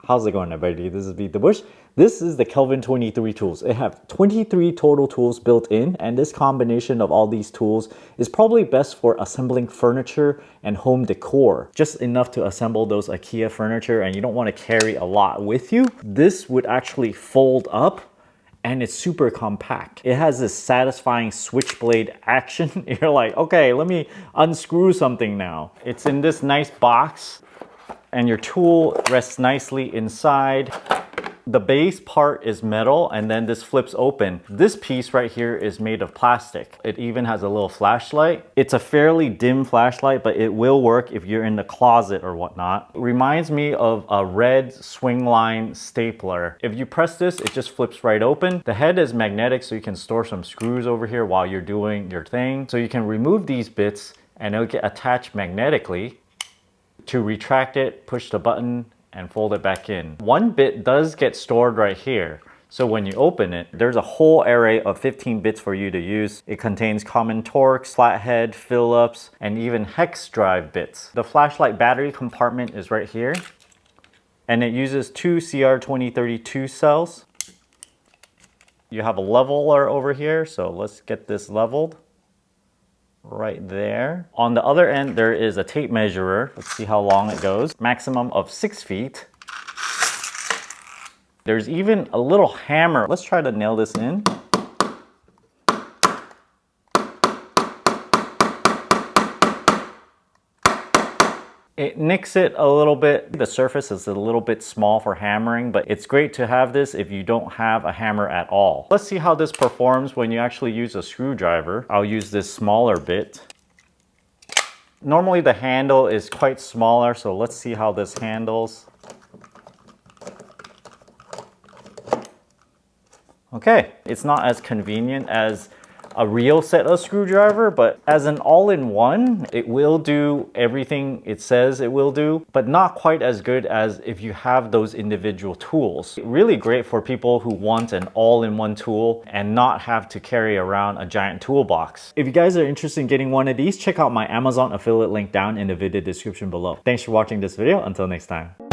How's it going, everybody? This is Beat the Bush. This is the Kelvin 23 tools. It have 23 total tools built in, and this combination of all these tools is probably best for assembling furniture and home decor. Just enough to assemble those IKEA furniture, and you don't want to carry a lot with you. This would actually fold up, and it's super compact. It has this satisfying switchblade action. You're like, okay, let me unscrew something now. It's in this nice box, and your tool rests nicely inside. The base part is metal, and then this flips open. This piece right here is made of plastic. It even has a little flashlight. It's a fairly dim flashlight, but it will work if you're in the closet or whatnot. It reminds me of a red swing line stapler. If you press this, it just flips right open. The head is magnetic, so you can store some screws over here while you're doing your thing. So you can remove these bits, and it'll get attached magnetically. To retract it, push the button and fold it back in. One bit does get stored right here. So when you open it, there's a whole array of 15 bits for you to use. It contains common Torx, flathead, Phillips, and even hex drive bits. The flashlight battery compartment is right here. And it uses two CR2032 cells. You have a leveler over here, so let's get this leveled. Right there. On the other end, there is a tape measurer. Let's see how long it goes. Maximum of 6 feet. There's even a little hammer. Let's try to nail this in. It nicks it a little bit. The surface is a little bit small for hammering, but it's great to have this if you don't have a hammer at all. Let's see how this performs when you actually use a screwdriver. I'll use this smaller bit. Normally the handle is quite smaller, so let's see how this handles. Okay, it's not as convenient as a real set of screwdriver, but as an all-in-one, it will do everything it says it will do, but not quite as good as if you have those individual tools. Really great for people who want an all-in-one tool and not have to carry around a giant toolbox. If you guys are interested in getting one of these, check out my Amazon affiliate link down in the video description below. Thanks for watching this video. Until next time.